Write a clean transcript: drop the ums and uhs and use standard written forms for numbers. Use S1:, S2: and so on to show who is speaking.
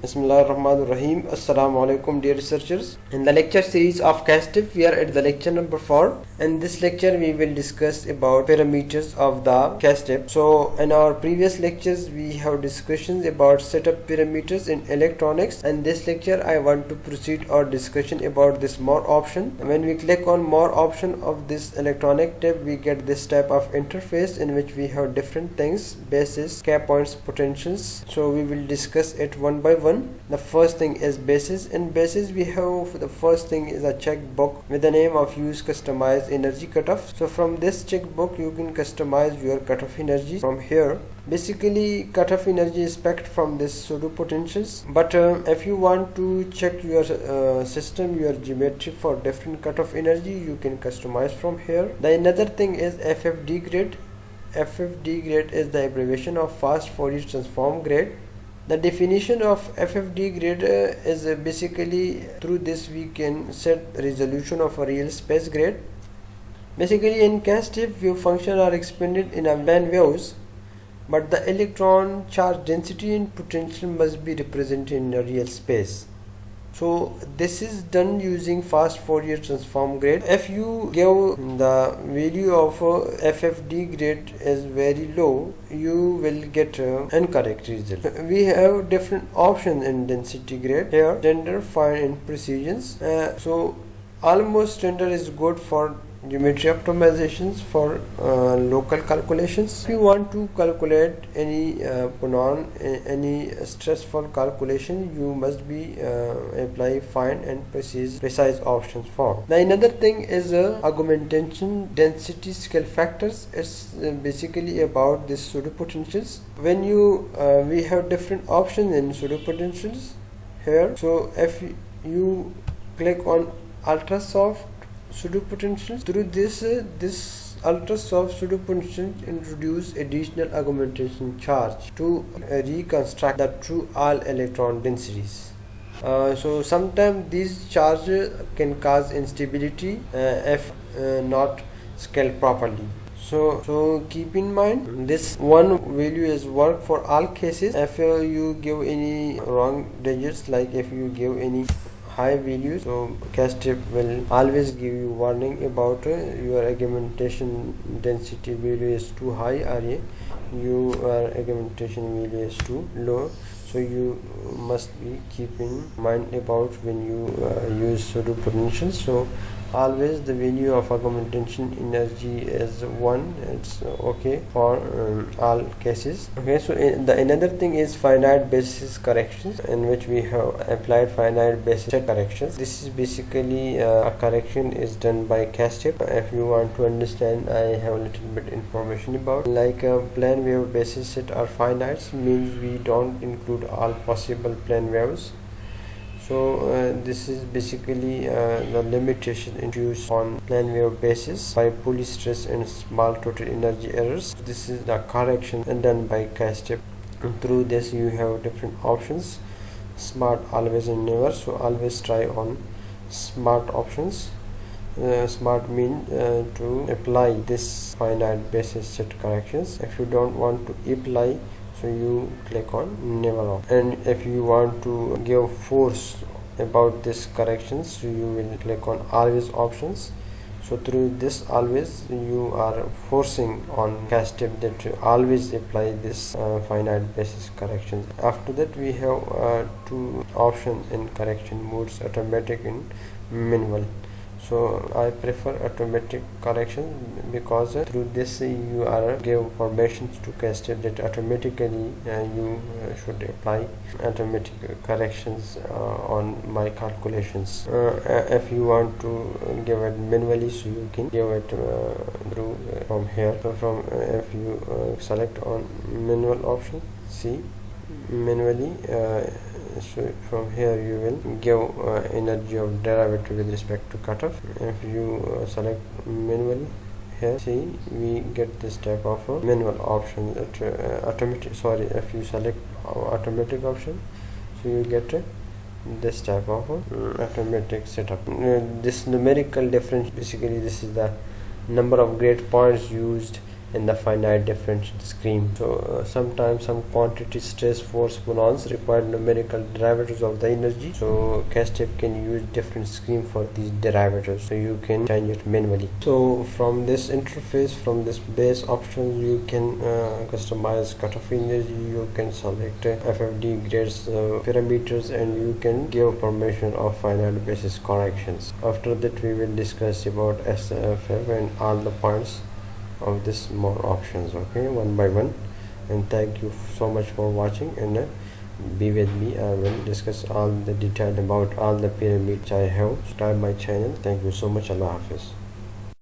S1: Bismillahirrahmanirrahim. Assalamu alaikum dear researchers. In the lecture series of CASTEP, we are at the lecture number 4. In this lecture we will discuss about parameters of the CASTEP. So in our previous lectures we have discussions about setup parameters in electronics, and this lecture I want to proceed our discussion about this more option. When we click on more option of this electronic tab, we get this type of interface in which we have different things: bases, cap points, potentials. So we will discuss it one by one. The first thing is bases. In bases we have the first thing is a checkbox with the name of use customize energy cutoff. So from this checkbox you can customize your cutoff energy from here. Basically cutoff energy is spec from this pseudopotentials, but if you want to check your system, your geometry for different cutoff energy, you can customize from here. The another thing is FFT Grid. FFT Grid is the abbreviation of fast Fourier transform grid. The definition of FFT grid is basically through this we can set resolution of a real space grid. Basically in CASTEP, wave functions are expanded in a plane waves, but the electron charge density and potential must be represented in a real space. So this is done using fast Fourier transform grid. If you give the value of FFT grid is very low, you will get incorrect result. We have different options in density grid here: standard, fine, and precisions. So almost standard is good for geometry optimizations, for local calculations. If you want to calculate any Phonon, any stressful calculation, you must be apply fine and precise options for. The another thing is Augmentation Density Scale Factors. It's basically about this pseudopotentials. When you we have different options in pseudopotentials here. So if you click on ultrasoft pseudopotential, through this ultrasoft pseudopotential introduce additional augmentation charge to reconstruct the true all electron densities. So sometimes these charges can cause instability if not scaled properly. So keep in mind this one value is work for all cases. If you give any wrong digits, like if you give any high values, so CASTEP will always give you warning about your augmentation density value is too high or your augmentation value is too low. So you must be keep in mind about when you use pseudopotential. So always the value of augmentation energy is 1. It's okay for all cases. Okay, so the another thing is finite basis corrections, in which we have applied finite basis set corrections. This is basically a correction is done by CASTEP. If you want to understand, I have a little bit information about, like plane wave basis set are finite, means we don't include all possible plane waves. So this is basically the limitation introduced on plane wave basis by Pulay stress and small total energy errors. This is the correction done by CASTEP. Through this you have different options: smart, always, and never. So always try on smart options. Smart means to apply this finite basis set corrections. If you don't want to apply, so you click on never option. And if you want to give force about this corrections, so you will click on always options. So through this always you are forcing on CASTEP that always apply this finite basis corrections. After that we have two options in correction modes: automatic and manual. So I prefer automatic correction because through this you are give formations to CASTEP that automatically you should apply automatic corrections on my calculations. If you want to give it manually, so you can give it through from here. So from if you select on manual option, see manually, so from here you will give energy of derivative with respect to cutoff. If you select manually, here see we get this type of manual option. Automatic, sorry, if you select automatic option, so you get this type of automatic setup. This numerical difference, basically this is the number of grid points used in the finite differential scheme. So sometimes some quantity, stress, force, phonons require numerical derivatives of the energy. So CASTEP can use different scheme for these derivatives, so you can change it manually. So from this interface, from this base options, you can customize cutoff energy, you can select FFT grids parameters, and you can give permission of finite basis corrections. After that we will discuss about SFF and all the points of this more options, okay, one by one. And thank you so much for watching, and be with me. I will discuss all the detail about all the pyramids I have. Subscribe my channel. Thank you so much. Allah Hafiz.